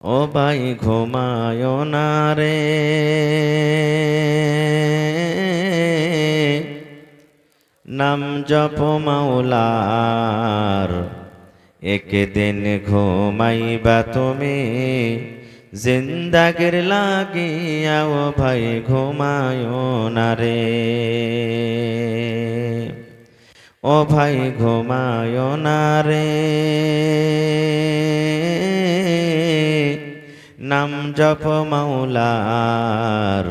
ও ভাই ঘুমায়ো না রে, নাম জপ মাওলার, একদিন ঘুমাইবা তুমি জিন্দাগির লাগিয়া। ও ভাই ঘুমায়ো না রে, ও ভাই ঘুমায়ো না রে, নাম জপ মাওলার,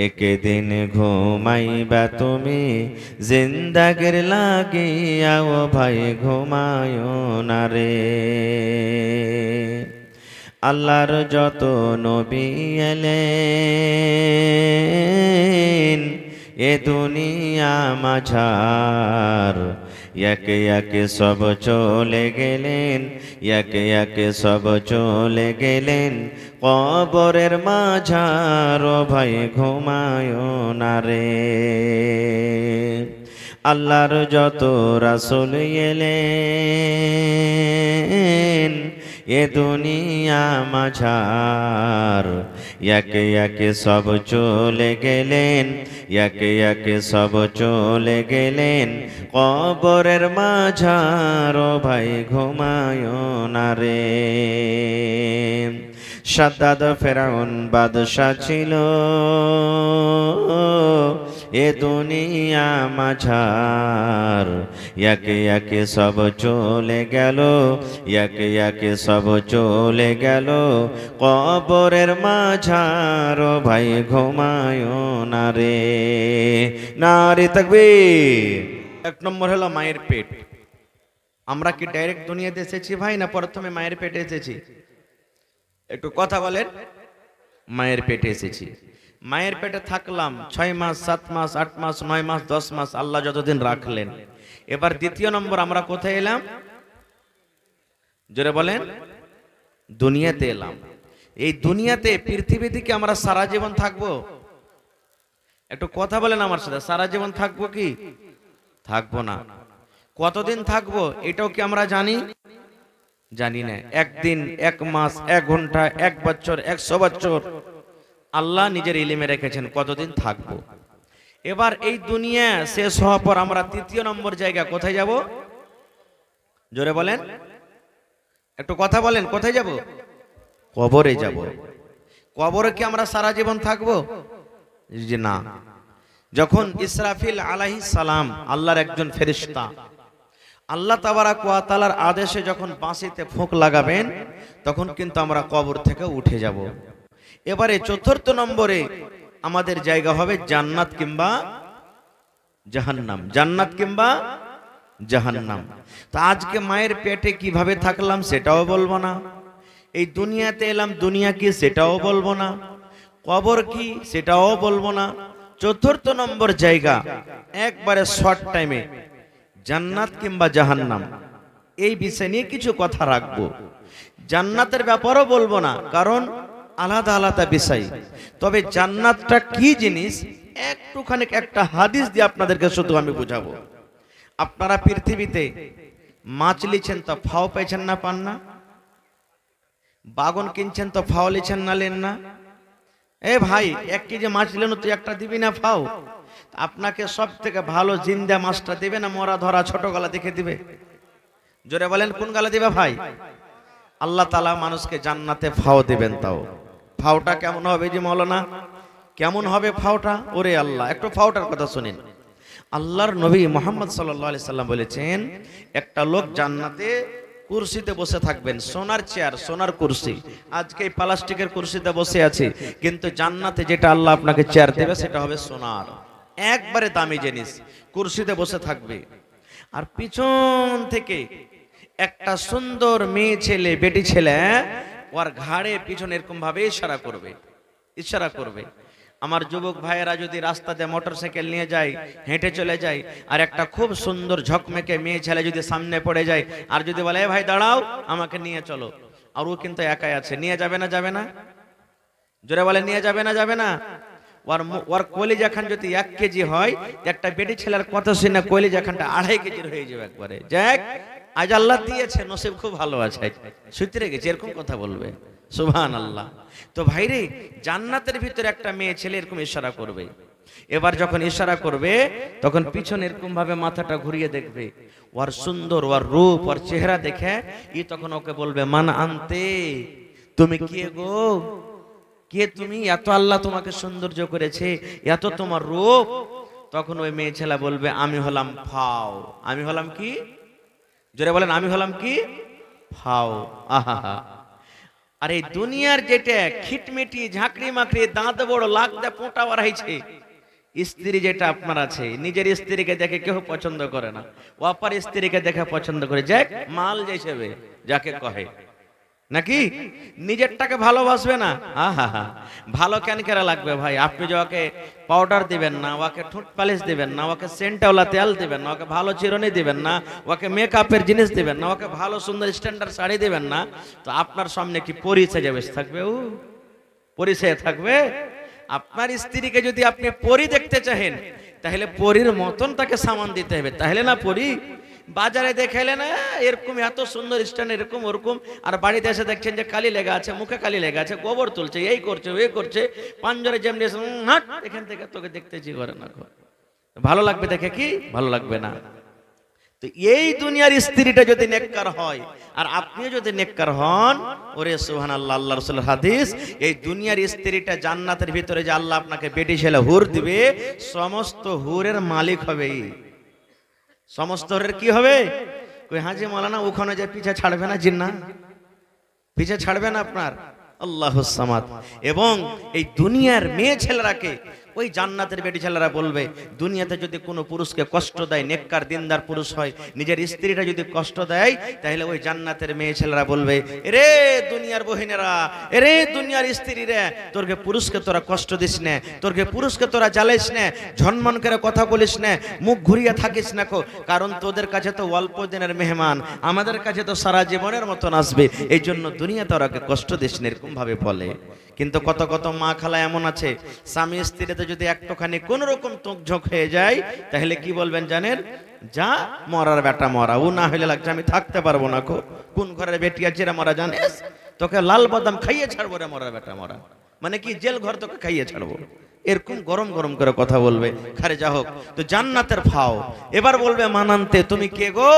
একদিন ঘুমাইবা তুমি জিন্দাগির লাগিয়া। ও ভাই ঘুমায়ো না রে। আল্লাহর যত নবী এলেন এ দুনিয়া মাঝার, একে একে সব চলে গেলেন, একে একে সব চলে গেলেন কবরের মাঝার। ও ভাই ঘুমায়ো না রে। আল্লাহর যত রাসূল এলেন এ দুনিয়া মাঝার, একে একে সব চলে গেলেন, একে একে সব চলে গেলেন কবরের মাঝার। ও ভাই ঘুমায়ো না রে। শাদ্দাদ ফেরাউন বাদশা ছিল এ দুনিয়া মাঝার, একে একে সব চলে গেল, একে একে সব চলে গেল কবরের মাঝার। ও ভাই ঘুমায়ো না রে। নারে তাকবীর। এক নম্বর হলো মায়ের পেট। আমরা কি ডাইরেক্ট দুনিয়াতে এসেছি ভাই, না প্রথমে মায়ের পেটে এসেছি? একটু কথা বলেন। মায়ের পেটে এসেছি, মায়ের পেটে থাকলাম 6 মাস, 7 মাস, 8 মাস, 9 মাস, 10 মাস, আল্লাহ যতদিন রাখলেন। এবার দ্বিতীয় নম্বর আমরা কোথায় এলাম? জোরে বলেন। দুনিয়াতে এলাম। এই দুনিয়াতে পৃথিবী থেকে আমরা সারা জীবন থাকবো? একটু কথা বলেন আমার সাথে। সারা জীবন থাকবো কি থাকবো না? কতদিন থাকবো এটাও কি আমরা জানি? জানি না। একদিন, এক মাস, এক ঘন্টা, এক বছর, 100 বছর আল্লাহ নিজের ইলমে রেখেছেন কতদিন থাকবো। এবার এই দুনিয়া শেষ হওয়ার পর আমরা তৃতীয় নম্বর জায়গা কোথায় যাব? জোরে বলেন, একটু কথা বলেন। কোথায় যাব? কবরে যাব। কবরে কি আমরা সারা জীবন থাকবো? জি না। যখন ইসরাফিল আলাইহিস সালাম, আল্লাহর একজন ফেরেশতা, আল্লাহ তাবারাক ওয়া তাআলার আদেশে যখন বাঁশিতে ফুঁক লাগাবেন তখন কিন্তু আমরা কবর থেকে উঠে যাব। এবারে চতুর্থ নম্বরে আমাদের জায়গা হবে জান্নাত কিংবা জাহান্নাম। জান্নাত কিংবা জাহান্নাম। তো আজকে মায়ের পেটে কিভাবে থাকলাম সেটাও বলবো না, এই দুনিয়াতে এলাম দুনিয়া কি সেটাও বলবো না, কবর কি সেটাও বলবো না। চতুর্থ নম্বর জায়গা একবারে শর্ট টাইমে জান্নাত কিংবা জাহান্নাম, এই বিষয় নিয়ে কিছু কথা রাখবো। জান্নাতের ব্যাপারও বলবো না, কারণ আলাদা আলাদা বিষয়। তবে জান্নাতটা কি জিনিস একটুখানি একটা হাদিস দিয়ে আপনাদেরকে শুধু আমি বুঝাবো। আপনারা পৃথিবীতে মাছ লিছেন তো ফাও পেয়েছেন না পান না? বাগন কিনছেন তো ফাও লিছেন না লেন না? এ ভাই 1 কেজি মাছ নিলেন তুই একটা দিবি না ফাও? আপনাকে সব থেকে ভালো জিন্দা মাছটা দিবে না মরা ধরা ছোট গলা দেখে দিবে? জোরে বলেন কোন গলা দিবে ভাই? আল্লাহ তাআলা মানুষকে জান্নাতে ফাও দিবেন। তাও ফাওটা কেমন হবে জি মৌলানা? কেমন হবে ফাওটা? ওরে আল্লাহ, একটু ফাওটার কথা শুনেন। আল্লাহর নবী মুহাম্মদ সাল্লাল্লাহু আলাইহি সাল্লাম বলেছেন, একটা লোক জান্নাতে কুরসিতে বসে থাকবেন, সোনার চেয়ার, সোনার কুরসি। আজকে এই প্লাস্টিকের কুরসিতে বসে আছে, কিন্তু জান্নাতে যেটা আল্লাহ আপনাকে চেয়ার দেবে সেটা হবে সোনার, একবারে দামি জিনিস। কুরসিতে বসে থাকবে, আর পিছন থেকে একটা সুন্দর মেয়ে ছেলে, বেটি ছেলে, ওর ঘাড়ে পিছনে এরকম ভাবে ইশারা করবে, ইশারা করবে। আমার যুবক ভাইয়েরা যদি রাস্তা দিয়ে মোটরসাইকেল নিয়ে যায়, হেঁটে চলে যায়, আর একটা খুব সুন্দর ঝকমেকে মেয়ে ছেলে যদি সামনে পড়ে যায়, আর যদি বলে ভাই দাঁড়াও আমাকে নিয়ে চলো, আর ও কিন্তু একাই আছে, নিয়ে যাবে না? যাবে না? জোরে বলে নিয়ে যাবে না? যাবে না? ওর কলিজা খান যদি 1 কেজি হয়, একটা বেটি ছেলের কথা শুনে কলিজা খানটা 2.5 কেজির হয়ে যাবে একবারে। যাক, আজ আল্লাহ দিয়েছে, নসিব খুব ভালো আছে, সূত্রে গেছে, এরকম কথা বলবে। সুবহানাল্লাহ। তো ভাইরে, জান্নাতের ভিতরে একটা মেয়ে ছেলে এরকম ইশারা করবে। এবার যখন ইশারা করবে তখন পিছনে এরকম ভাবে মাথাটা ঘুরিয়ে দেখবে, ওর সুন্দর, ওর রূপ, ওর চেহারা দেখে ই তখন ওকে বলবে, মান আনতে, তুমি কে গো, কে তুমি, এত আল্লাহ তোমাকে সৌন্দর্য করেছে, এত তোমার রূপ। তখন ওই মেয়ে ছেলে বলবে, আমি হলাম ফাও। আমি হলাম কি? জোরে বলেন, আমি হলাম কি? ফাও। আহা, আর এই দুনিয়ার যেটা খিটমিটি ঝাঁকড়ি মাকড়ি দাঁত বড় লাখ দে পোঁটা বাড়াইছে, স্ত্রী যেটা আপনার আছে, নিজের স্ত্রীকে দেখে কেউ পছন্দ করে না, অপর স্ত্রীকে দেখে পছন্দ করে, যাক মাল হিসেবে যাকে কহে, নাকি নিজেরটাকে ভালোবাসবে না? আহা, ভালো কেন কেরা লাগবে ভাই? আপনি যে ওকে পাউডার দিবেন না, ওকে ঠোঁট পালিশ দিবেন না, ওকে সেন্টওয়ালা তেল দিবেন না, ওকে ভালো চিরুনি দিবেন না, ওকে মেকআপের জিনিস দিবেন না, ওকে ভালো সুন্দর স্ট্যান্ডার্ড শাড়ি দিবেন না, তো আপনার সামনে কি পরি সেজে বসে থাকবে? ও পরি সেজে থাকবে? আপনার স্ত্রীকে যদি আপনি পরি দেখতে চাহেন, তাহলে পরীর মতন তাকে সামান দিতে হবে, তাহলে না পরি। বাজারে দেখাইলে না এরকম এত সুন্দর স্ট্যান্ড, এরকম ওরকম, আর বাড়িতে এসে দেখছেন যে কালি লেগে আছে, মুখে কালি লেগে আছে, গোবর তুলছে, এই করছে ওই করছে, পাঞ্জরে যেমনি হাট এখান থেকে তোকে দেখতে জি করে না, ভালো লাগবে দেখে কি? ভালো লাগবে না। তো এই দুনিয়ার স্ত্রীটা যদি নেককার হয় আর আপনিও যদি নেককার হন, ওরে সুবহানাল্লাহ, আল্লাহ রাসূলের হাদিস, এই দুনিয়ার স্ত্রীটা জান্নাতের ভিতরে যে আল্লাহ আপনাকে বেটি ছেলে হুর দিবে, সমস্ত হুরের মালিক হবে। সমস্ত হুরের কি হবে? কই হাজি মাওলানা ওখানে যে পিছে ছাড়বে না জিন্না, পিছে ছাড়বে না আপনার, আল্লাহুস সামাদ। এবং এই দুনিয়ার মেয়ে ছেলেরাকে ওই জান্নাতের বেটি ছেলেরা বলবে, দুনিয়াতে যদি কোনো পুরুষকে কষ্ট দেয়, নেককার দিনদার পুরুষ হয়, নিজের স্ত্রীটা যদি কষ্ট দেয়, তাহলে ওই জান্নাতের মেয়ে ছেলেরা বলবে, রে দুনিয়ার বহিনেরা, রে দুনিয়ার স্ত্রীরা, তোরকে পুরুষকে তোরা কষ্ট দিস না, তোরকে পুরুষকে তোরা জ্বালাইস না, ঝনমন করে কথা বলিস না, মুখ ঘুরিয়ে থাকিস না, কারণ তোদের কাছে তো অল্প দিনের মেহমান, আমাদের কাছে তো সারা জীবনের মতন আসবে, এই জন্য দুনিয়াতে ওরাকে কষ্ট দিস না, এরকম ভাবে বলে। কিন্তু কত কত মা খালা এমন আছে, স্বামী স্ত্রীতে যদি একটুখানি কোন রকম তোক ঝোঁক হয়ে যায়, তাহলে কি বলবেন জানেন? যা মরার বেটা মরা, ও না হইলে লাগছে আমি থাকতে পারবো না, কোন ঘরের বেটি আছে রে মরা জানিস, তোকে লাল বাদাম খাইয়ে ছাড়বো রে মরার বেটা মরা, মানে কি জেল ঘর তোকে খাইয়ে ছাড়বো, এরকম গরম গরম করে কথা বলবে। খারে যা হোক, তো জান্নাতের ফাও। এবার বলবে, মানান্তে, তুমি কে গো?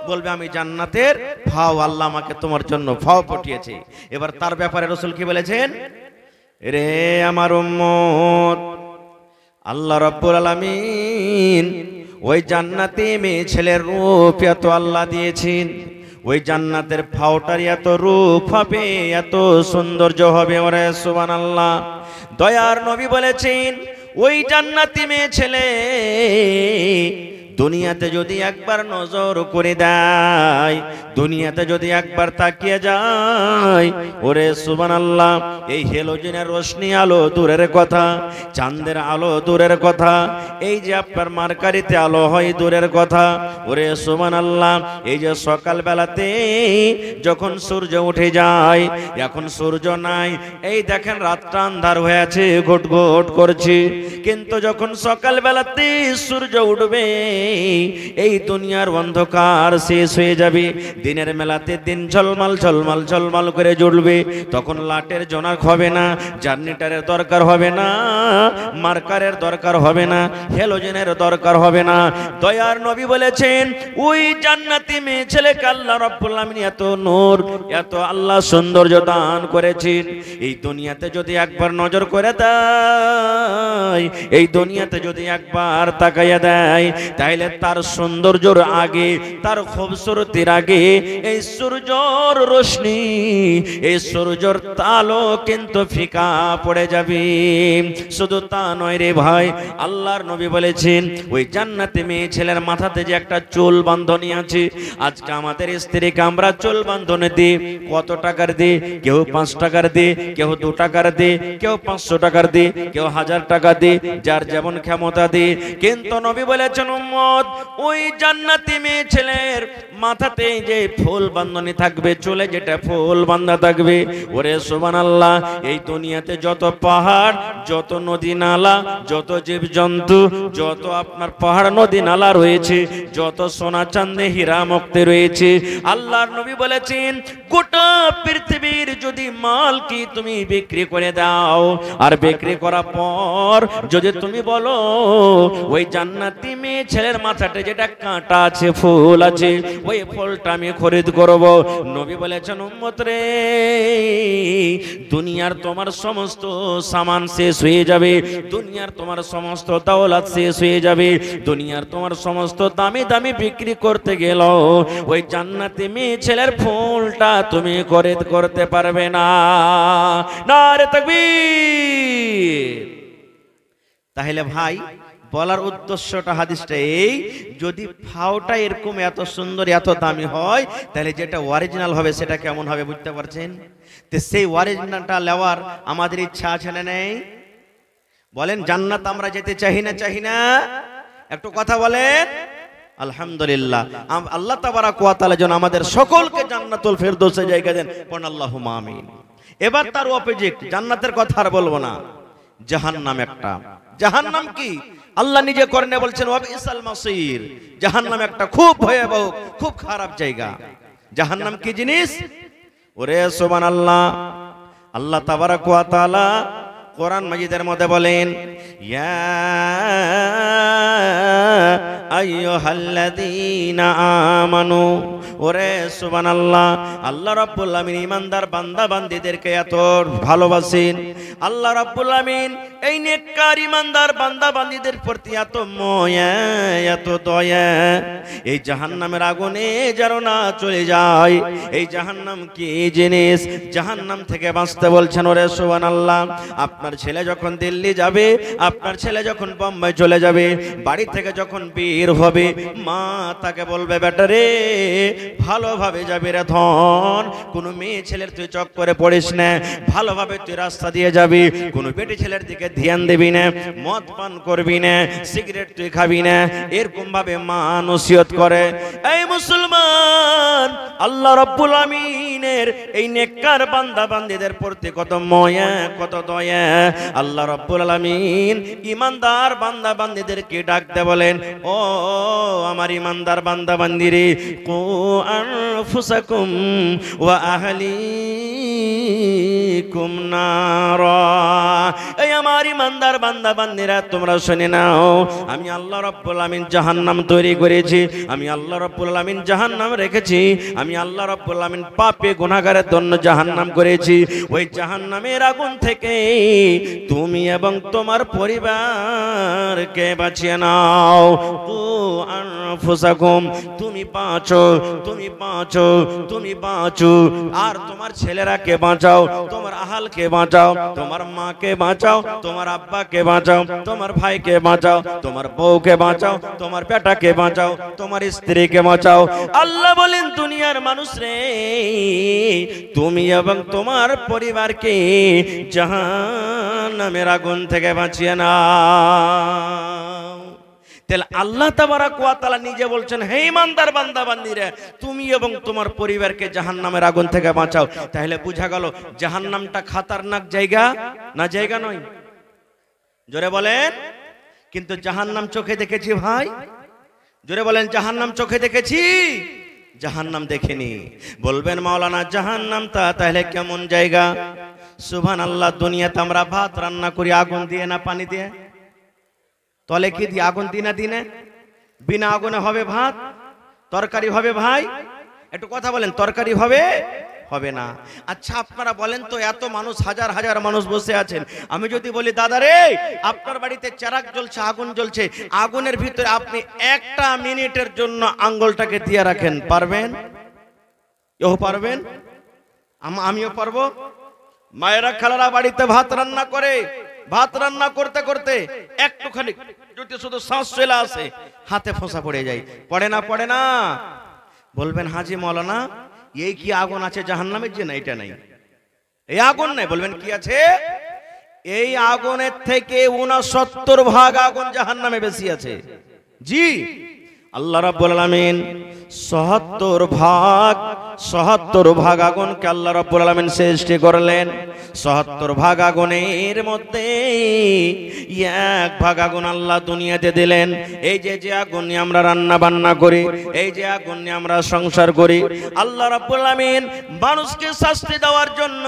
বলবে, আমি জান্নাতের ফাও, আল্লাহ আমাকে তোমার জন্য ফাও পাঠিয়েছে। এবার তার ব্যাপারে রাসূল কি বলেছেন? রে আমার উম্মত, আল্লাহ রাব্বুল আলামিন ওই জান্নাতি মেয়ে ছেলের রূপ এত আল্লাহ দিয়েছেন, ওই জান্নাতের ফাওটার এত রূপ হবে, এত সৌন্দর্য হবে, ওরে সুবহানাল্লাহ। দয়ার নবী বলেছেন, ওই জান্নাতি মেয়ে ছেলে দুনিয়াতে যদি একবার নজর করে দেয়, দুনিয়াতে যদি একবার তাকিয়ে যায়, ওরে সুবহানাল্লাহ, এই হেলোজেনের রোশনি আলো দূরের কথা, চাঁদের আলো দূরের কথা, এই যে আপনার মার্কারিতে আলো হয় দূরের কথা, ওরে সুবহানাল্লাহ, এই যে সকাল বেলাতে যখন সূর্য উঠে যায়, এখন সূর্য নাই, এই দেখেন রাতটা আন্ধার হয়ে আছে, ঘট ঘট করছে, কিন্তু যখন সকাল বেলাতে সূর্য উঠবে, এই দুনিয়ার অন্ধকার শেষ হয়ে যাবে, দিনের মেলাতে দিন ঝলমাল ঝলমাল ঝলমাল করে জ্বলবে, তখন লাটের জোনাক হবে না, জার্নিটারের দরকার হবে না, মার্কারের দরকার হবে না, হেলোজেনের দরকার হবে না। দয়ার নবী বলেছেন, ওই জান্নাতি মেয়ে ছেলেকে আল্লাহ রাব্বুল আলামিন এত নূর, এত আল্লাহ সৌন্দর্য দান করেছেন, এই দুনিয়াতে যদি একবার নজর করে দেয়, এই দুনিয়াতে যদি একবার তাকাইয়া দেয়, তাইলে তার সৌন্দর্যর আগে, তার খুবসুরতির আগে এই সূর্যর রোশনি, এই সূর্যর আলো কিন্তু ফিকা পড়ে যাবে। শুধু তা নয় রে ভাই, আল্লাহর নবী বলেছেন, ওই জান্নাতে মেয়ে ছেলের মাথাতে যে একটা চুল বাঁধনি আছে, আজকে আমাদের স্ত্রীকে আমরা চুল বাঁধনি দিই, কত টাকার দিই? কেউ 5 টাকার দিই, কেউ 2 টাকার দিই, কেউ 500 টাকার দিই, কেউ 1000 টাকা দিই, যার যেমন ক্ষমতা দিই। কিন্তু নবী বলেছেন, উম্মত, ওই জান্নাতি মেয়ে ছেলের মাথাতে যে ফুল বাঁধনি থাকবে, চুলে যেটা ফুল বাঁধা থাকবে। ওরে সুবহানাল্লাহ, এই দুনিয়াতে যত পাহাড়, যত নদী নালা, যত জীবজন্তু, যত আপনার পাহাড় নদী নালা রয়েছে, যত সোনা চাঁদে হীরা মুক্তি রয়েছে, আল্লাহর নবী বলেছেন গোটা পৃথিবীর যদি মাল কি তুমি বিক্রি করে দাও, আর বিক্রি করার পর যদি তুমি বলো ওই জান্নাতি মেয়ে ছেলের মাথাতে যেটা কাঁটা আছে, ফুল আছে, ওই ফুলটা আমি খরিদ করব, নবী বলেছেন উম্মত রে, দুনিয়ার তোমার সমস্ত সামান শেষ হয়ে যাবে, দুনিয়ার তোমার সমস্ত দৌলত শেষ হয়ে যাবে, দুনিয়ার তোমার সমস্ত দামি দামি বিক্রি করতে গেল ওই জান্নাতি মেয়ে ছেলের ফুলটা তুমি খরিদ করতে পারবে না। নারে তাকবীর। তাহলে ভাই বলার উদ্দেশ্যটা হাদিসটা এই, যদি ফাওটা এরকম এত সুন্দর এত দামি হয়, তাহলে যেটা অরিজিনাল হবে সেটা কেমন হবে বুঝতে পারছেন? তো সেই অরিজিনালটা নেওয়ার আমাদের ইচ্ছা আছে না নেই? বলেন জান্নাত আমরা যেতে চাই না চাই না? একটু কথা বলেন। আলহামদুলিল্লাহ, আল্লাহ তাবারাক ওয়া তাআলা যেন আমাদের সকলকে জান্নাতুল ফেরদৌসে জায়গা দেন, পড়ুন আল্লাহুম্মা আমিন। এবার তার অপোজিট জান্নাতের কথা আর বলবো না, জাহান্নাম একটা। জাহান্নাম কি আল্লাহ নিজে কোরআনে বলছেন ওয়াবিসাল মাসির, জাহান্নাম একটা খুব ভয়াবহ খুব খারাপ জায়গা। জাহান্নাম কি জিনিস? ওরে সুবহানাল্লাহ, আল্লাহ তাবারাক ওয়া তাআলা কোরআন মাজিদের মধ্যে বলেন ইয়া আইয়ুহাল্লাযীনা আমানু। ওরে সুবহানাল্লাহ, আল্লাহ রাব্বুল আমিন ঈমানদার বান্দা বান্দীদেরকে এত ভালোবাসেন, আল্লাহ রাব্বুল আমিন এই নেককার ঈমানদার বান্দা বান্দীদের প্রতি এত মায়া এত দয়া, এই জাহান্নামের আগুনে যেন না চলে যায়। এই জাহান্নাম কি জিনিস? জাহান্নাম থেকে বাঁচতে বলছেন ওরে সুবহানাল্লাহ। আপনার ছেলে যখন দিল্লি যাবে, আপনার ছেলে যখন বোম্বাই চলে যাবে, বাড়ি থেকে যখন বের হবে, মা তাকে বলবে বেটা রে ভালোভাবে যাবে রে ধন, কোনো মেয়ে ছেলের তুই চক্করে পড়িস না, ভালোভাবে তুই রাস্তা দিয়ে যাবি, কোনো বেটি ছেলের দিকে ধ্যান দিবি না, মদ পান করবি না, সিগারেট তুই খাবি না, এরকম ভাবে মা নসিহত করে। এই মুসলমান, আল্লাহ রাব্বুল আমিনের এই নেককার বান্দা বান্দীদের প্রতি কত মায়া কত দয়া। আল্লাহ রাব্বুল আলামিন ঈমানদার বান্দা বান্দীদেরকে ডাকতে বলেন ও আমার ঈমানদার বান্দা বান্দীরে, কু আনফুসাকুম ওয়া আহলিকুম নারা। এই আমার ঈমানদার বান্দা বান্দীরা তোমরা শুনে নাও, আমি আল্লাহ রাব্বুল আমিন জাহান্নাম তৈরি করেছি, আমি আল্লাহ রাব্বুল আমিন জাহান্নাম রেখেছি, আমি আল্লাহ রাব্বুল আমিন পাপী গুনাহগারের জন্য জাহান্নাম করেছি। ওই জাহান্নামের আগুন থেকে তুমি এবং তোমার পরিবারকে বাঁচিয়ে নাও। কু আনফুসাকুম, তুমি বাঁচো, তুমি বাঁচো, তুমি বাঁচো, আর তোমার ছেলেরাকে বাঁচাও, তোমার আহালকে বাঁচাও, তোমার মাকে বাঁচাও, তোমার আব্বাকে বাঁচাও, তোমার ভাইকে বাঁচাও, তোমার বউকে বাঁচাও, তোমার বেটাকে বাঁচাও, তোমার স্ত্রীকে বাঁচাও। আল্লাহ বলেন দুনিয়ার মানুষ রে, তুমি এবং তোমার পরিবারকে জাহান্নামের আগুন থেকে বাঁচিয়ে নাও। তাহলে আল্লাহ তাবারাক ওয়া তাআলা নিজে বলছেন হে ঈমানদার বান্দা বান্দীরা, তুমি এবং তোমার পরিবারকে জাহান্নামের আগুন থেকে বাঁচাও। তাহলে বোঝা গেল জাহান্নামটা খতরনাক জায়গা না জায়গা নয়? জোরে বলেন। কিন্তু জাহান্নাম চোখে দেখেছি ভাই? জোরে বলেন জাহান্নাম চোখে দেখেছি? জাহান্নাম দেখিনি। বলবেন মাওলানা জাহান্নামটা তাহলে কেমন জায়গা? সুবহানাল্লাহ, দুনিয়াতে আমরা ভাত রান্না করি আগুন দিয়ে না পানি দিয়ে? তলে কি দিয়ে? আগুন দিনা দিনে বিনা আগুনে হবে ভাত? তরকারি হবে ভাই? একটু কথা বলেন, তরকারি হবে? হবে না। আচ্ছা আপনারা বলেন তো, এত মানুষ হাজার হাজার মানুষ বসে আছেন, আমি যদি বলি দাদা রে আপনার বাড়িতে চারাক জ্বলছে, আগুন জ্বলছে, আগুনের ভিতরে আপনি একটা মিনিটের জন্য আঙ্গুলটাকে দিয়ে রাখেন, পারবেন? এও পারবেন? আমিও পারবো। মায়েরা খালারা বাড়িতে ভাত রান্না করে, ভাত রান্না করতে করতে একটুখানি যদি শুধু শ্বাস চলে আসে হাতে ফোঁসা পড়ে যায়, পড়ে না? পড়ে না? বলবেন হাজি মাওলানা এই কি আগুন আছে জাহান্নামের? যে না, এটা নাই, এই আগুন নাই। বলবেন কি আছে? এই আগুনের থেকে 69 ভাগ আগুন জাহান্নামে বেশি আছে। জি, আল্লাহ রাব্বুল আলামিন ৭৭ ভাগ আগুনকে আল্লাহ রাব্বুল আলামিন সৃষ্টি করলেন। ৭৭ ভাগ আগুনের মধ্যে 1 ভাগ আগুন আল্লাহ দুনিয়াতে দিলেন। এই যে আগুন নিয়ে আমরা রান্না বান্না করি, এই যে আগুন নিয়ে আমরা সংসার করি, আল্লাহ রাব্বুল আলামিন মানুষকে শাস্তি দেওয়ার জন্য,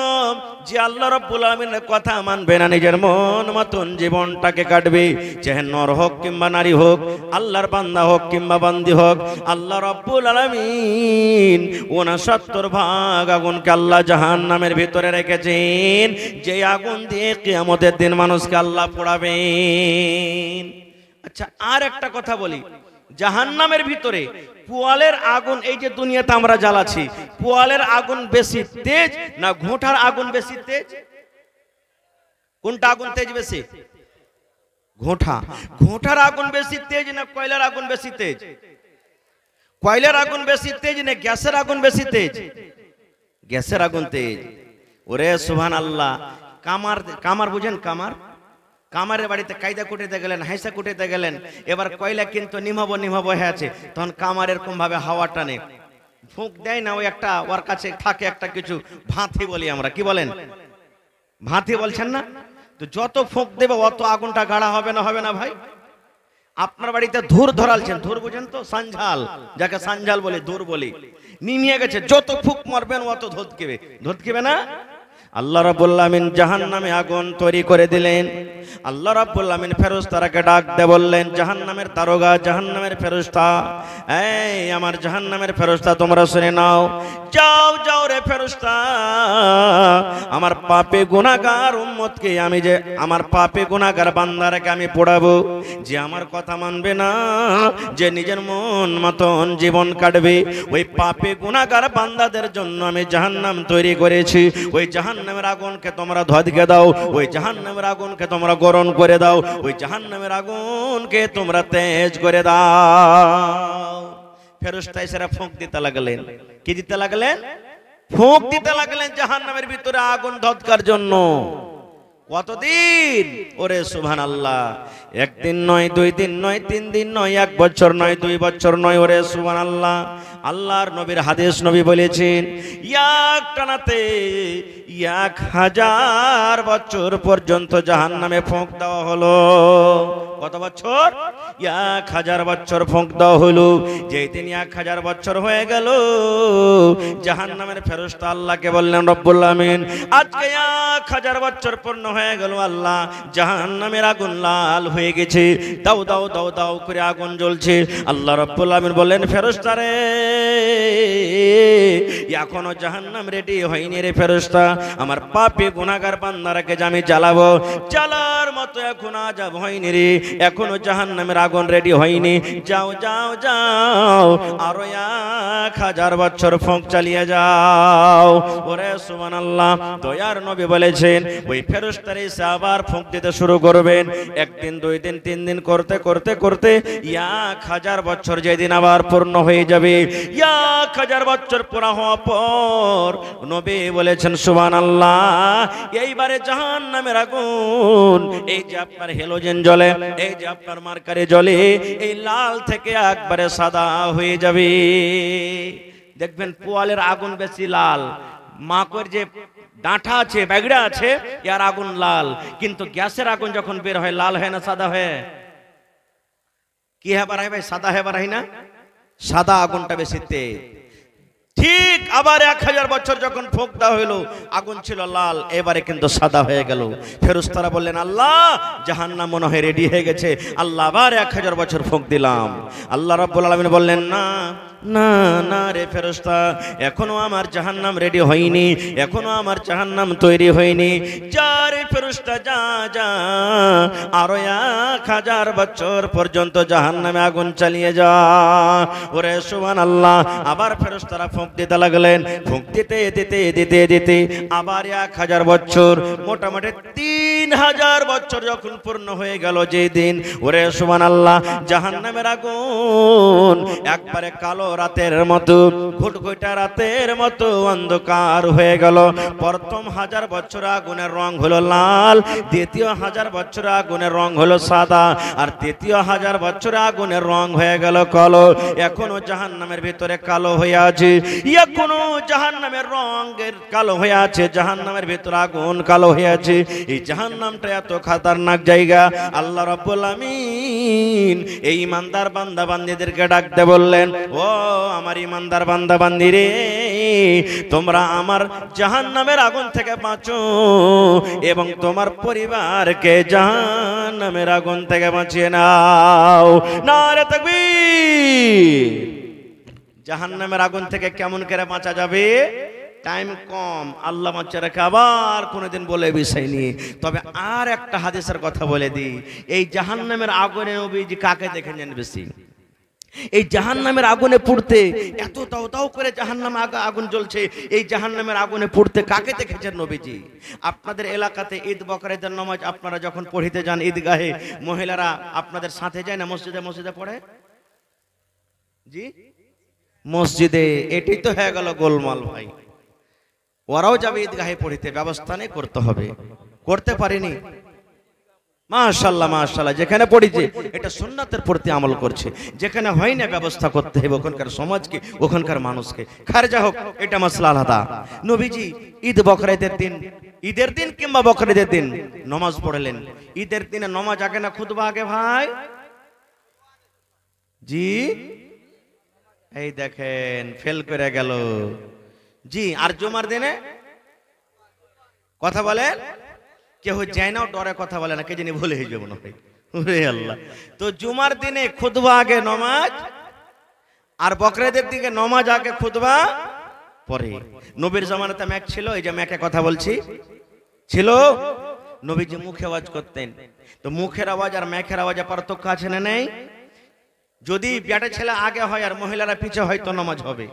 যে আল্লাহ রাব্বুল আলামিনের কথা মানবে না, নিজের মন মতন জীবনটাকে কাটবে, চাহে নর হোক কিংবা নারী হোক, আল্লাহর বান্দা হোক কিংবা বান্দি হোক, আল্লাহ রাব্বুল আলামিন ৬৯ ভাগ আগুনকে আল্লাহ জাহান্নামের ভিতরে রেখেছেন, যে আগুন দিয়ে কিয়ামতের দিন মানুষকে আল্লাহ পোড়াবেন। আচ্ছা, আর একটা কথা বলি, জাহান্নামের ভিতরে পোয়ালের আগুন, এই যে দুনিয়াতে আমরা জ্বালাচ্ছি, পোয়ালের আগুন বেশি তেজ না ঘোঁটার আগুন বেশি তেজ? কোনটা আগুন তেজ বেশি? ঘোঁটার আগুন বেশি তেজ না কয়লার আগুন বেশি তেজ? কয়লার আগুন বেশি তেজ না গ্যাসের আগুন বেশি তেজ? গ্যাসের আগুন তেজ। ওরে সুবহানাল্লাহ। কামার বুঝেন? কামারের বাড়িতে কায়দা কুটিতে গেলেন, হাইসা কুটিতে গেলেন, এবার কয়লা কিন্তু নিভাবো হয়ে আছে, তখন কামার এরকম ভাবে হাওয়া টানে, ফুঁক দেয় না, ওই একটা ওর কাছে থাকে একটা কিছু ভাঁথি বলি আমরা, কি বলেন? ভাঁথি বলছেন না? তো যত ফুঁক দেবে অত আগুনটা গাঢ়া হবে না ভাই? আপনার বাড়িতে ধুর ধরালছেন, ধুর বুঝেন তো? সানঝাল, যাকে সানঝাল বলি, ধুর বলি, নিমিয়ে গেছে, যত ফুঁক মারবেন অত ধুতকেবে না? আল্লাহ রাব্বুল আলামিন জাহান্নামে আগুন তৈরি করে দিলেন। আল্লাহ রাব্বুল আলামিন ফেরেশতাকে ডাক দিয়ে বললেন, জাহান্নামের দারোগা, জাহান্নামের ফেরেশতা, এই আমার জাহান্নামের ফেরেশতা, তোমরা শুনে নাও, যাও রে ফেরেশতা, আমার পাপে গুনাহগার উম্মতকে, আমি যে আমার পাপে গুনাহগার বান্দারকে আমি পোড়াবো, যে আমার কথা মানবে না, যে নিজের মন মতন জীবন কাটবে, ওই পাপে গুনাহগার বান্দাদের জন্য আমি জাহান্নাম তৈরি করেছি। ওই জাহান্নামের আগুনকে তোমরা ধোঁকে দাও, ওই জাহান্নামের আগুনকে তোমরা গরম করে দাও, ওই জাহান্নামের আগুনকে তোমরা তেজ করে দাও। ফেরেশতা এসে ফুঁক দিতে লাগলেন। কি দিতে লাগলেন? ফুঁক দিতে লাগলেন জাহান্নামের ভিতরে আগুন ধোঁকার জন্য। কতদিন? ওরে সুবহানাল্লাহ, একদিন নয়, 2 দিন নয়, 3 দিন নয়, 1 বছর নয়, 2 বছর নয়, ওরে সুবহানাল্লাহ। আল্লাহর নবীর হাদিস, নবী বলেছেন, এক টানাতে 1000 বছর পর্যন্ত জাহান্নামে ফুঁক দেওয়া হলো। কত বছর? 1000 বছর ফুঁক দেওয়া হলো। যেই দিন 1000 বছর হয়ে গেল, জাহান্নামের ফেরেশতা আল্লাহকে বললেন, রব্বুল আমিন, আজকে 1000 বছর পূর্ণ হয়ে গেল, আল্লাহ জাহান্নামের আগুন লাল হয়ে গেছে, দাও করে আগুন জ্বলছে। আল্লাহ রব্বুল আমিন বললেন, ফেরেশতা রে, এখনো জাহান্নাম রেডি হয়নি রে ফেরেশতা, আমার পাপী গুনাহগার বান্দারাকে আমি জ্বালাবো, জ্বালার মতো এখন আযাব হয়নি রে, এখনো জাহান্নামের আগুন রেডি হয়নি, যাও আরো 1000 বছর ফুঁক চালিয়ে যাও। ওরে সুবহানাল্লাহ। দয়ার নবী বলেছেন, ওই ফেরেশতারা এসে আবার ফুঁক দিতে শুরু করবেন। 1 দিন 2 দিন 3 দিন করতে 1000 বছর যেদিন আবার পূর্ণ হয়ে যাবে, 1000 বছর পুরা হওয়ার পর নবী বলেছেন, সুবহানাল্লাহ, এইবারে জাহান্নামের আগুন, এই যে আপনার হেলোজেন জ্বলে, এই যে আপনার মার্কারি জ্বলে, এই লাল থেকে একবারে সাদা হয়ে যাবে। দেখবেন পোয়ালের আগুন বেশি লাল, মাকড় যে ডাঁটা আছে, ব্যাগড়া আছে, এর আগুন লাল, কিন্তু গ্যাসের আগুন যখন বের হয় লাল হয় না সাদা হয়? কি হয় বাড়াই ভাই? সাদা হয় বাড়াই না? সাদা আগুনটা বেশি তেজ। ঠিক আবার 1000 বছর যখন ফুঁক দেওয়া হইলো, আগুন ছিল লাল, এবারে কিন্তু সাদা হয়ে গেল। ফেরেশতারা বললেন, আল্লাহ জাহান্নাম মনে হয় রেডি হয়ে গেছে, আল্লাহ আবার 1000 বছর ফুঁক দিলাম। আল্লাহ রাব্বুল আলামিন বললেন, না রে ফেরেশতা, এখনো আমার জাহান্নাম রেডি হয়নি, এখনো আমার জাহান্নাম তৈরি হয়নি, যা রে ফেরেশতা, যা আরো 1000 বছর পর্যন্ত জাহান্নামে আগুন চালিয়ে যা। ওরে সুবহানাল্লাহ। আবার ফেরেশতারা ফুঁক দিতে লাগলেন, ফুঁক দিতে আবার 1000 বছর, মোটামুটি 3 3000 বছর যখন পূর্ণ হয়ে গেল যেই দিন, ওরে সুবহানাল্লাহ, জাহান্নামের আগুন একবারে কালো রাতের মতো, ঘুটঘুটা রাতের মতো অন্ধকার হয়ে গেল। প্রথম 1000 বছর আগুনের রং হলো লাল, দ্বিতীয় 1000 বছর আগুনের রং হলো সাদা, আর তৃতীয় 1000 বছর আগুনের রং হয়ে গেল কালো। এখনো জাহান্নামের ভিতরে কালো হয়ে আছে, এখনো জাহান্নামের রঙের কালো হয়ে আছে, জাহান্নামের ভিতরে আগুন কালো হয়ে আছে। এই জাহান্নামটা এত খতরনাক জায়গা। আল্লাহ রাব্বুল আমিন এই ইমানদার বান্দা বান্দীদেরকে ডাকতে বললেন, ও আমার ইমানদার বান্দা বান্দী রে, তোমরা আমার জাহান্নামের আগুন থেকে বাঁচো এবং তোমার পরিবারকে জাহান্নামের আগুন থেকে বাঁচিয়ে নাও। নারে তাকবীর। জাহান্নামের আগুন থেকে কেমন করে বাঁচা যাবে? টাইম কম, আল্লাহ বাঁচিয়ে রাখে, আবার কোনোদিন বলে বিষয় নিয়ে। তবে আর একটা হাদিসের কথা বলে দিই, এই জাহান্নামের আগুনে নবীজি কাকে দেখেছেন বেশি? এই জাহান্নামের আগুনে পুড়তে, এত দাও দাও করে জাহান্নামে আগুন জ্বলছে, এই জাহান্নামের আগুনে পুড়তে কাকে দেখেছেন নবীজি? আপনাদের এলাকাতে ঈদ বকরীদের নামাজ আপনারা যখন পড়িতে যান ঈদগাহে, মহিলারা আপনাদের সাথে যায় না মসজিদে? মসজিদে পড়ে জি, মসজিদে। এটাই তো হয়ে গেল গোলমাল ভাই। ওরাও যাবে ঈদগাহে পড়িতে, ব্যবস্থা নেই, করতে হবে। করতে পারিনি, মাশাআল্লাহ মাশাআল্লাহ। যেখানে পড়িছে এটা সুন্নাতের প্রতি আমল করছে, যেখানে হয় না ব্যবস্থা করতে হবে ওখানকার সমাজকে, ওখানকার মানুষকে। খারজা হোক, এটা মাসলা আলাদা। নবীজি ঈদ বকরীদের দিন, ঈদের দিন কিংবা বকরীদের দিন নামাজ পড়লেন। ঈদের দিনে নামাজ আগে না খুতবা আগে ভাই? জি, এই দেখেন ফেল করে গেল। জি, আর জুমার দিনে কথা বলেন, কেউ যায় না, ডরে কথা বলে না, কে জানি ভুলে হয়ে যাবো না ভাই। ওরে আল্লাহ। তো জুমার দিনে খুতবা আগে নামাজ, আর বকরীদের দিকে নামাজ আগে খুতবা পরে। নবীর জামানাতে ম্যাক ছিল, এই যে ম্যাকে কথা বলছি ছিল, নবীজি মুখে আওয়াজ করতেন। তো মুখের আওয়াজ আর ম্যাকের আওয়াজে পার্থক্য আছে না নেই? যদি বেটা ছেলে আগে হয় আর মহিলারা পিছে হয় তো নামাজ হবে,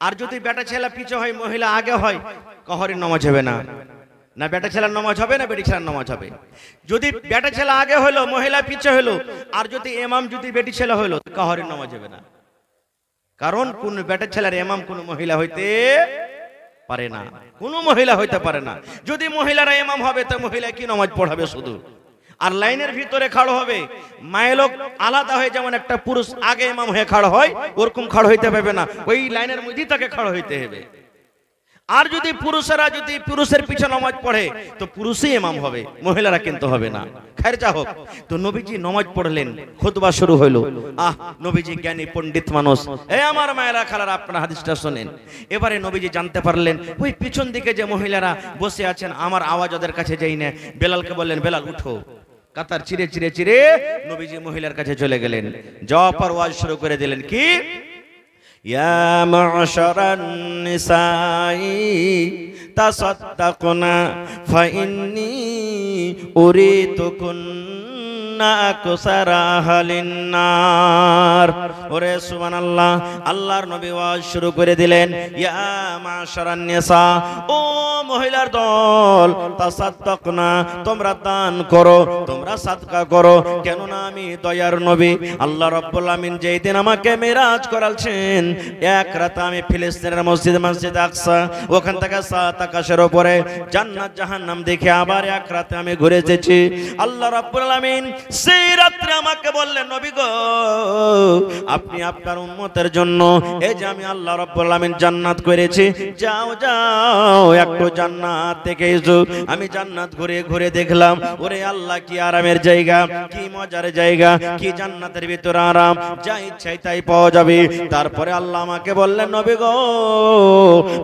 আর যদি বেটা ছেলে পিছে হয় মহিলা আগে হয়, কাহরির নামাজ হবে না। না বেটা ছেলের নামাজ হবে না বেটি ছেলের নামাজ হবে। যদি বেটা ছেলে আগে হলো মহিলা পিছে হলো, আর যদি ইমাম যদি বেটি ছেলে হলো, কাহরির নামাজ হবে না। কারণ কোন বেটা ছেলের ইমাম কোন মহিলা হইতে পারে না, কোন মহিলা হইতে পারে না। যদি মহিলারা ইমাম হবে তো মহিলা কি নামাজ পড়াবে শুধু? আর লাইনের ভিতরে খাড়ো হবে, মায়ের লোক আলাদা হয়ে, যেমন একটা পুরুষ আগে ইমাম হয়ে খাড়ো হয়, ওরকম খাড়ো হইতে পারবে না, ওই লাইনের মধ্যেই তাকে খাড়ো হইতে হবে। আর যদি পুরুষেরা যদি পুরুষের পিছনে নামাজ পড়ে তো পুরুষই ইমাম হবে, মহিলারা কিন্তু হবে না। খায়রজা হোক। তো নবীজি নামাজ পড়লেন, খুতবা শুরু হলো। নবীজি জ্ঞানী পণ্ডিত মানুষ। এই আমার মায়েরা খালারা, আপনারা হাদিসটা শুনেন। এবারে নবীজি জানতে পারলেন ওই পিছন দিকে যে মহিলারা বসে আছেন, আমার আওয়াজ ওদের কাছে যাই না। বেলালকে বললেন, বেলাল উঠো। কাতার চিরে চিরে চিরে নবীজি মহিলার কাছে চলে গেলেন, যাওয়ার পর ওয়াজ শুরু করে দিলেন, কি ইয়া মা'শারান নিসাই তাসাদ্দাকনা ফাইন্নী উরিতুকুন্না আকসারা আহলিন-নার। ওরে সুবহানাল্লাহ, আল্লাহর নবী ওয়াজ শুরু করে দিলেন, ইয়া মা'শারান নিসা, ও মহিলার দল, তাসাদ্দাকনা, তোমরা দান করো, তোমরা সাদকা করো। কেননা আমি দয়ার নবী। আল্লাহ রাব্বুল আমিন যেই দিন আমাকে মেরাজ করালছেন, এক রাতে আমি ফিলিস্তিনের মসজিদ আকসা, ওখান থেকে 7 আকাশের উপরে জান্নাত জাহান্নাম দেখে আবার এক রাতে আমি ঘুরে এসেছি। আল্লাহ রাব্বুল আমিন সেই রাত্রে আমাকে বললেন, নবী গো, আপনি আপনার উম্মতের জন্য এই যে আমি আল্লাহ রাব্বুল আমিন জান্নাত করেছি, যাও যাও একটু জান্নাত দেখে এসো। আমি জান্নাত ঘুরে ঘুরে দেখলাম, ওরে আল্লাহ কি আরামের জায়গা, কি মজার জায়গা, কি জান্নাতের ভিতর আরাম, যা ইচ্ছাই তাই পাওয়া যাবে। তারপরে আল্লাহ আমাকে বললেন, নবী গো,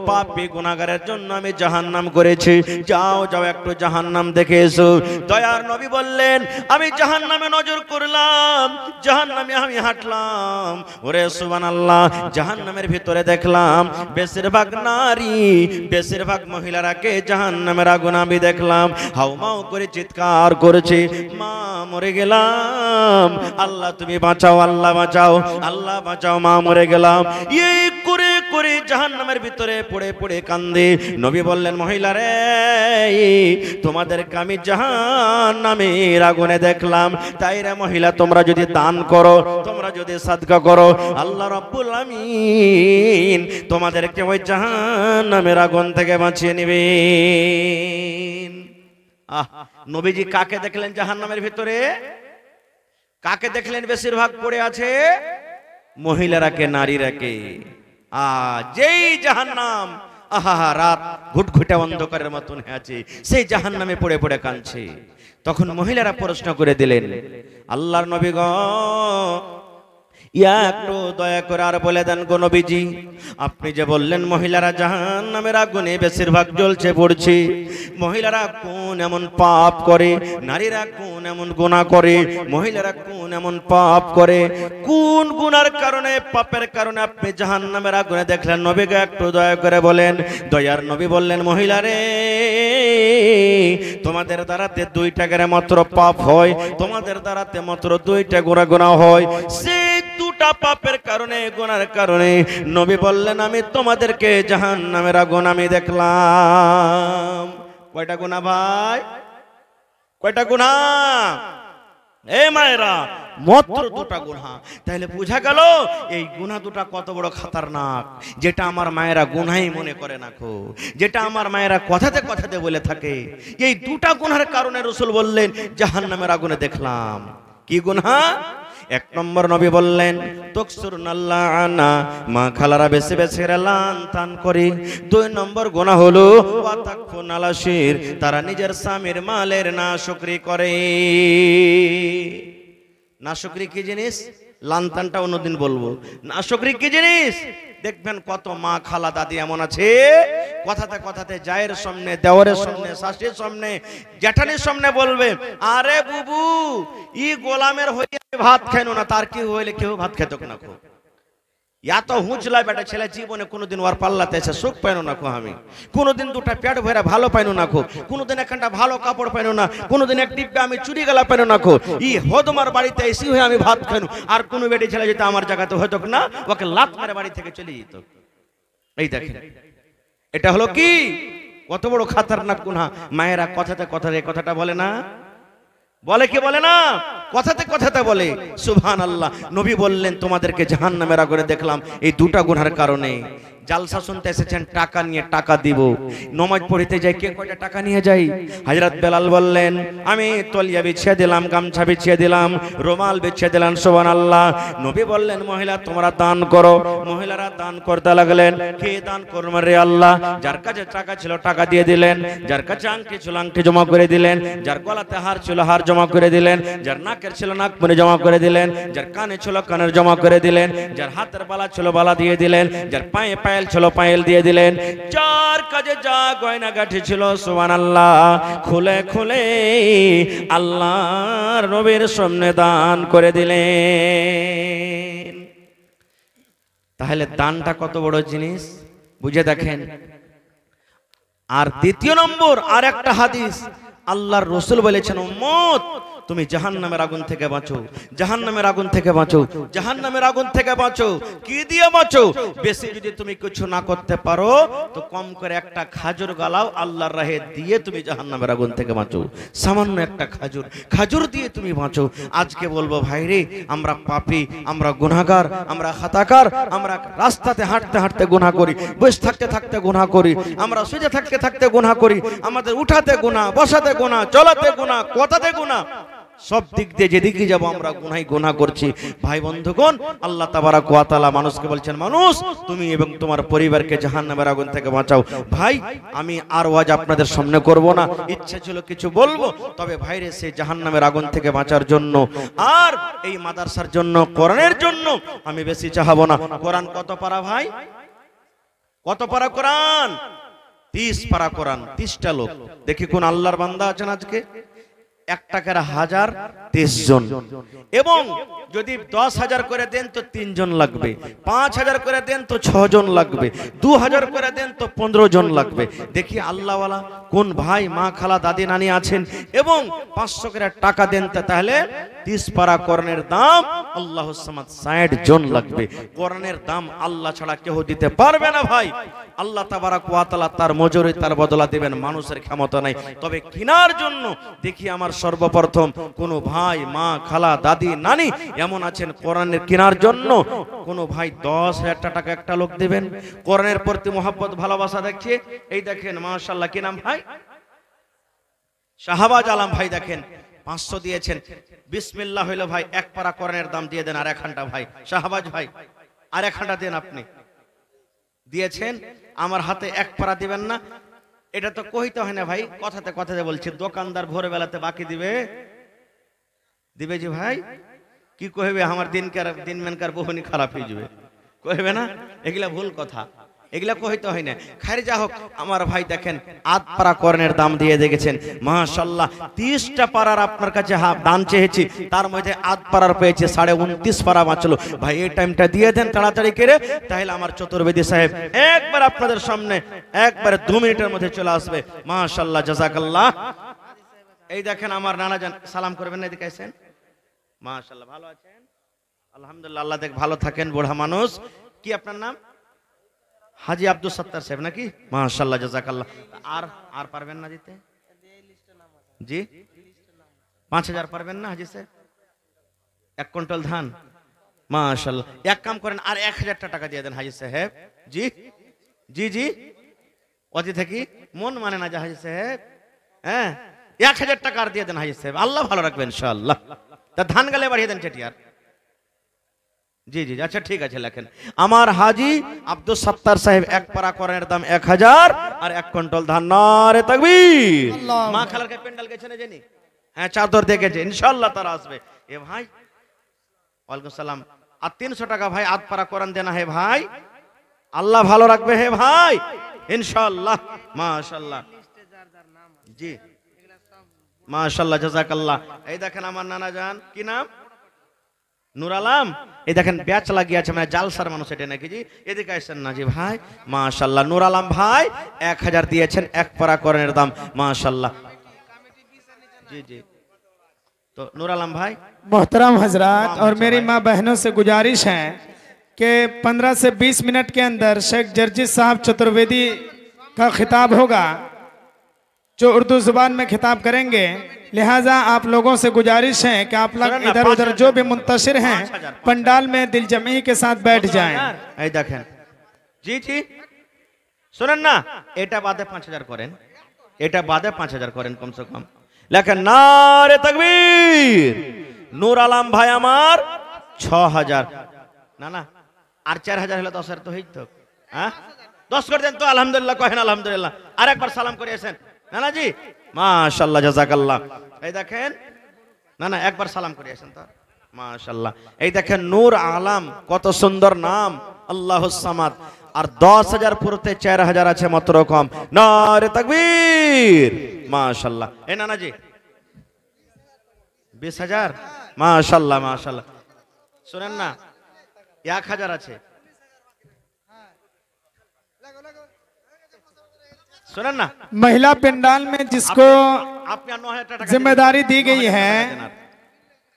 পাপী গুনাহগারের জন্য আমি জাহান্নাম করেছি, যাও যাও একটু জাহান্নাম দেখে এসো। দয়ার নবী বললেন, আমি জাহান্নামে নজর করলাম, জাহান্নামে আমি হাঁটলাম, ওরে সুবহানাল্লাহ, জাহান্নামের ভিতরে দেখলাম বেশিরভাগ নারী, বেশিরভাগ মহিলারাকে জাহান্নামের আগুন আমি দেখলাম হাউমাউ করে চিৎকার করেছে, মা মরে গেলাম, আল্লাহ তুমি বাঁচাও, আল্লাহ বাঁচাও, আল্লাহ বাঁচাও, মা মরে গেলাম। এই করে করে জাহান্নামের ভিতরে পড়ে পড়ে কান্দে। নবী বললেন, মহিলা রে, তোমাদেরকে আমি জাহান্নামের আগুনে দেখলাম, তাই রে মহিলা, তোমরা যদি দান করো, তোমরা যদি সাদকা করো, আল্লাহ রাব্বুল আমিন তোমাদেরকে ওই জাহান্নামের আগুন থেকে বাঁচিয়ে নেবেন। নবীজি কাকে দেখলেন জাহান্নামের ভিতরে? কাকে দেখলেন বেশিরভাগ পড়ে আছে? মহিলারাকে, নারীরাকে। যেই জাহান্নাম, আহা রাত ঘুটঘুটে অন্ধকারের মতন আছে, সেই জাহান্নামে পড়ে পড়ে কাঁদছে। তখন মহিলারা প্রশ্ন করে দিলেন, আল্লাহর নবী গো, একটু দয়া করে আর বলে দেন গো নবীজি, আপনি যে বললেন মহিলারা জাহান্নামের আগুনে বেশিরভাগ জ্বলছে পড়ছে, মহিলারা কোন এমন পাপ করে, নারীরা কোন এমন গুনাহ করে, মহিলারা কোন এমন পাপ করে, কোন গুনার কারণে, পাপের কারণে আপনি জাহান্নামের আগুনে দেখলেন? নবীকে একটু দয়া করে বলেন। দয়ার নবী বললেন, মহিলারে, তোমাদের দ্বারাতে 2টা করে মাত্র পাপ হয়, তোমাদের দ্বারাতে মাত্র 2টা গুনাহ হয়। সেই 2টা পাপের কারণে, গুনার কারণে নবী বললেন, আমি তোমাদেরকে জাহান্নামের আগুন আমি দেখলাম। কয়টা গুনাহ ভাই? কয়টা গুনাহ? এই মায়েরা, মাত্র 2টা গুনাহ। তাহলে বোঝা গেল এই গুনাহ 2টা কত বড় খতরনাক, যেটা আমার মায়েরা গুনাহই মনে করে না, যেটা আমার মায়েরা কথাতে কথাতে বলে থাকে। এই 2টা গুনাহের কারণে রাসূল বললেন জাহান্নামের আগুনে দেখলাম। কি গুনাহ? 1 নম্বর নবী বললেন, তকসুরুনাল্লাহনা, মা খালারা বেশি বেশি লান তান করে। 2 নম্বর গুনাহ হলো ওয়াতাকফুনালাশির, তারা নিজের স্বামীর মালের নাশুকরি করে। নাশুকরি কি জিনিস? লানতানটা অন্যদিন বলবো। নাশুকরি কি জিনিস? দেখবেন কত মা, খালা, দাদি এমন আছে, কথাতে কথাতে জায়ের সামনে, দেওরের সামনে, শাশুড়ির সামনে, জ্যাঠানির সামনে বলবে, আরে বুবু, ই গোলামের হয়ে ভাত খেনো না, তার কি হইলে কেউ ভাত খেত না। এত হুঁচলা বেটা ছেলে জীবনে কোনোদিন ওর পাল্লাতে এসে সুখ পাইনো না, আমি কোনোদিন 2টা পেট ভরে ভালো পাইনো না, কোনোদিন একখানটা ভালো কাপড় পাইনো না, কোনোদিন এক ডিব্বা আমি চুরি গেলা পাইনো না। ই হদমার বাড়িতে এসি হয়ে আমি ভাত খাইনো। আর কোন বেটি ছেলে যেটা আমার জায়গাতে হয়তো না, ওকে লাত মেরে বাড়ি থেকে চলে যেত। এই দেখেন, এটা হলো কি কত বড় খতরনাক গুনাহ। মায়েরা কথাতে কথাতে কথাটা বলে না, বলে কি বলে না, কথাতে কথাতে বলে। সুবহানাল্লাহ। নবী বললেন, তোমাদেরকে জাহান্নামের আগুনে দেখলাম এই 2টা গুনাহের কারণে। জালসা শুনতে এসেছেন, টাকা নিয়ে, টাকা দিব। নামাজ পড়তে যাই, কে কয়টা টাকা নিয়ে যাই? হযরত বেলাল বললেন, আমি তলিয়া বিছিয়ে দিলাম, গামছা বিছিয়ে দিলাম, রুমাল বিছিয়ে দিলাম। সুবহানাল্লাহ। নবী বললেন, মহিলা তোমরা দান করো। মহিলারা দান করতে লাগলেন। কে দান করবে রে আল্লাহ? যার কাছে টাকা ছিল টাকা দিয়ে দিলেন, যার কাছে আংটি ছিল আংটি জমা করে দিলেন, যার গলাতে হার ছিল হার জমা করে দিলেন, যার নাকের ছিল নাক মনে জমা করে দিলেন, যার কানে ছিল কানের জমা করে দিলেন, যার হাতের বালা ছিল বালা দিয়ে দিলেন, যার পায়ে পায়ে ছিল পায়েল দিয়ে দিলেন, যার কাছে যা গয়না গাঠি ছিল সুবহানাল্লাহ খুলে খুলে আল্লাহর নবীর সামনে দান করে দিলেন। তাহলে দানটা কত বড় জিনিস বুঝে দেখেন। আর 2 নম্বর আর একটা হাদিস, আল্লাহর রাসূল বলেছেন, উম্মত তুমি জাহান্নামের আগুন থেকে বাঁচো, জাহান্নামের আগুন থেকে বাঁচো, জাহান্নামের আগুন থেকে বাঁচো। কি দিয়ে বাঁচো? বেশি যদি তুমি কিছু না করতে পারো তো কম করে একটা খাজুর গালাও আল্লাহর রাহে দিয়ে তুমি জাহান্নামের আগুন থেকে বাঁচো। সামান্য একটা খাজুর, খাজুর দিয়ে তুমি বাঁচো। আজকে বলবো ভাইরে, আমরা পাপী, আমরা গুনাহগার, আমরা খাতাকার, আমরা রাস্তাতে হাঁটতে হাঁটতে গুনাহ করি, বসে থাকতে থাকতে গুনাহ করি, আমরা শুয়ে থাকতে থাকতে গুনাহ করি, আমাদের উঠাতে গুনাহ, বসাতে গুনাহ, চলাতে গুনাহ, কথাতে গুনাহ, সব দিক দিয়ে যেদিকে যাব আমরা গুনাহ করছি। ভাই বন্ধুগণ, আল্লাহ তাবারাক ওয়া তাআলা মানুষকে বলছেন, মানুষ তুমি এবং তোমার পরিবারকে জাহান্নামের আগুন থেকে বাঁচাও। ভাই আমি আর ওয়াজ আপনাদের সামনে করব না, ইচ্ছা ছিল কিছু বলবো, তবে ভাইরে সেই জাহান্নামের আগুন থেকে বাঁচার জন্য আর এই মাদ্রাসার জন্য, কোরআনের জন্য আমি বেশি চাহাবো না। কোরআন কত পারা ভাই? কত পারা কোরআন? 30 পারা কোরআন, 30টা লোক। দেখি কোন আল্লাহর বান্দা আছেন আজকে এক টাকার 1000 30 জন, এবং যদি 10,000 করে দেন তো 3 জন লাগবে, 5,000 করে দেন তো 6 জন লাগবে, 2,000 করে দেন তো 15 জন লাগবে। দেখি আল্লাহওয়ালা কোন ভাই মা খালা দাদি নানি আছেন এবং 500 করে টাকা দেন, তাহলে 30 পারা কোরআনের দাম আল্লাহুস সামাদ 60 জন লাগবে। কোরআনের দাম আল্লাহ ছাড়া কেউ দিতে পারবে না ভাই। আল্লাহ তাবারাক ওয়া তাআলা তার মজুরি তার বদলা দিবেন, মানুষের ক্ষমতা নাই। তবে কেনার জন্য দেখি আমার সর্বপ্রথম কোন ভাই মা খালা দাদি নানি এমন আছেন কোরআনের কেনার জন্য কোন ভাই 10,000 টাকা একটা লোক দেবেন কোরআনের প্রতি মহব্বত ভালোবাসা দেখছে। এই দেখেন মাশাআল্লাহ, কি নাম ভাই? শাহবাজ আলম ভাই, দেখেন 500 দিয়েছেন। বিসমিল্লাহ হইলো ভাই, এক পারা কোরআনের দাম দিয়ে দেন। আর এক ঘন্টা ভাই শাহবাজ ভাই, আর এক ঘন্টা দেন। আপনি দিয়েছেন, আমার হাতে এক পারা দিবেন না? এটা তো কইতে হয় না ভাই, কথাতে কথাতে বলছি। দোকানদার ভোর বেলাতে বাকি দিবে দিবে জি ভাই, কি কইবে আমার দিন মেনকার বহুনি খারাপ হয়ে যাবে, কইবে না? এগুলা ভুল কথা, এগুলা কইতে হয় না। খাইর যা হোক, আমার ভাই দেখেন আধ পারা কোরআনের দাম দিয়ে দেখেছেন মাশাআল্লাহ। 30টা পারার আপনার কাছে দান চেয়েছি, তার মধ্যে আধ পারার পেয়েছে 29.5 পারা বাঁচলো। ভাই এই টাইমটা দিয়ে দেন তাড়াতাড়ি করে, তাহলে আমার চতুর্বেদী সাহেব একবার আপনাদের সামনে একবারে 2 মিনিটের মধ্যে চলে আসবে। মাশাআল্লাহ, জাযাকাল্লাহ। এই দেখেন আমার নানা জান, সালাম করবেন না, এদিকে আসেন। মাশাআল্লাহ, ভালো আছেন? আলহামদুলিল্লাহ, আল্লাহ দেখ ভালো থাকেন। বুড়া মানুষ, কি আপনার নাম? হাজি আব্দুল সত্তার সাহেব নাকি? মাশাআল্লাহ, জাযাকাল্লাহ। আর পারবেন না দিতে? জি 5,000 পারবেন না হাজি সাহেব? 1 কুইন্টাল ধান, মাশাআল্লাহ। এক কাম করেন, আর 1,000 টাকা দিয়ে দেন হাজি সাহেব। জি জি জি, অতি থাকি মন মানে না যে হাজি সাহেব, হ্যাঁ 1,000 টাকা আর দিয়ে দেন হাজি সাহেব, আল্লাহ ভালো রাখবেন ইনশাআল্লাহ। তা ধান গালে বাড়িয়ে দেন চেটিয়ার। জি জি, আচ্ছা ঠিক আছে, লেখেন আমার হাজি আব্দুল সত্তার সাহেব এক পারা কোরআনের দাম 1,000 আর 1 কুইন্টাল ধান। নারে তাকবীর। মা খালার কে পেন্ডাল গেছে না জানি? হ্যাঁ, চাদর দেখেছে, ইনশাআল্লাহ তারা আসবে। এ ভাই ওয়ালাইকুম সালাম। আর 300 টাকা ভাই আধ পারা কোরআন দেনা হে ভাই, আল্লাহ ভালো রাখবে হে ভাই ইনশাআল্লাহ। মাশাআল্লাহ, জি মাশাআল্লাহ, জাযাকাল্লাহ। এই দেখেন আমার নানা জান, কি নাম? নূর আলম। এই দেখেন ব্যাচ লাগিয়ে আছে, মানে জালসার মানুষ এটা নাকি জি? এদিকে আসেন না জি ভাই, মাশাআল্লাহ। নূর আলম ভাই 1,000 দিয়েছেন এক পারা কোরআনের দাম, মাশাআল্লাহ। जी जी, तो नूर आलम भाई। मोहतरम हजरात और मेरी माँ बहनों से गुजारिश है कि 15 से 20 मिनट के अंदर शेख जर्जिस साहब चतुर्वेदी का खिताब होगा, जो उर्दू जुबान में खिताब करेंगे। लिहाजा आप लोगों से गुजारिश है कि आप लोग इधर उधर जो भी मुंतशिर हैं पंडाल में दिल जमी के साथ बैठ जाएं। देखें जी जी, सुनें ना, एटा बादे 5,000 करें, एटा बादे 5,000 करें कम से कम। लेकिन नारे तकबीर। नूर आलम भाई আমার 6,000 না না, আর 4,000 হলে 10,000 তো হইতো। হ্যাঁ 10 করে দেন তো, আলহামদুলিল্লাহ কহেন আলহামদুলিল্লাহ। আর একবার সালাম করে আসেন নানা জি, মাশাআল্লাহ, জাযাকাল্লাহ। এই দেখেন না না, একবার সালাম করে আসেন তো, মাশাআল্লাহ। এই দেখেন নূর আলম, কত সুন্দর নাম, আল্লাহুস সামাদ। আর 10,000 পুরোতে 4,000 আছে মাত্র কম। নারে তাকবীর, মাশাআল্লাহ। এই নানা জি 20,000, মাশাআল্লাহ মাশাআল্লাহ। শুনেন না, 1,000 আছে, सुनन ना। महिला पंडाल में जिसको जिम्मेदारी दी गई है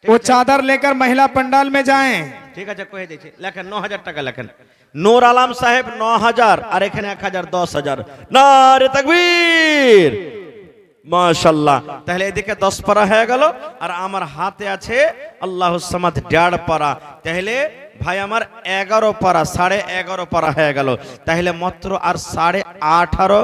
वो चादर लेकर महिला पंडाल में जाएं। ठीक है, कोई देखिए, लेकिन 9,000 টাকা লেখেন। नूर आलम साहेब 9,000 আর এখানে 1,000, 10,000। নারে তাকবীর, মাশাআল্লাহ। তাহলে এদিকে 10 পারা হয়ে গেল, আর আমার হাতে আছে আল্লাহুস সামাদ 1.5 পারা। তাহলে ভাই আমার 11 পারা, 11.5 পারা হয়ে গেল। তাহলে মাত্র আর 18.5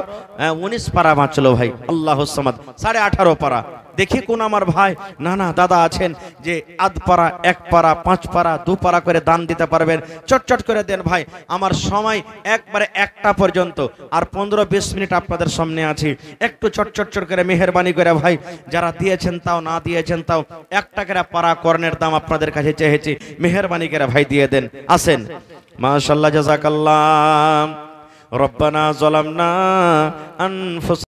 19 পারা বাঁচলো ভাই, আল্লাহুস সামাদ 18.5 পারা। দেখি কোন আমার ভাই নানা দাদা আছেন যে আধ পারা, 1 পারা, 5 পারা, 2 পারা করে দান দিতে পারবেন, চটচট করে দেন ভাই। আমার সময় একবারে 1টা পর্যন্ত, আর 15-20 মিনিট আপনাদের সামনে আছি। একটু চটচট করে মেহেরবানি করে ভাই, যারা দিয়েছেন তাও, না দিয়েছেন তাও, 1 টাকা পারা কোরআনের দাম আপনাদের কাছে চেয়েছি, মেহেরবানি করে ভাই দিয়ে দেন। আসেন, মাশাআল্লাহ, জাযাকাল্লাহ। রব্বানা যালামনা আনফুসানা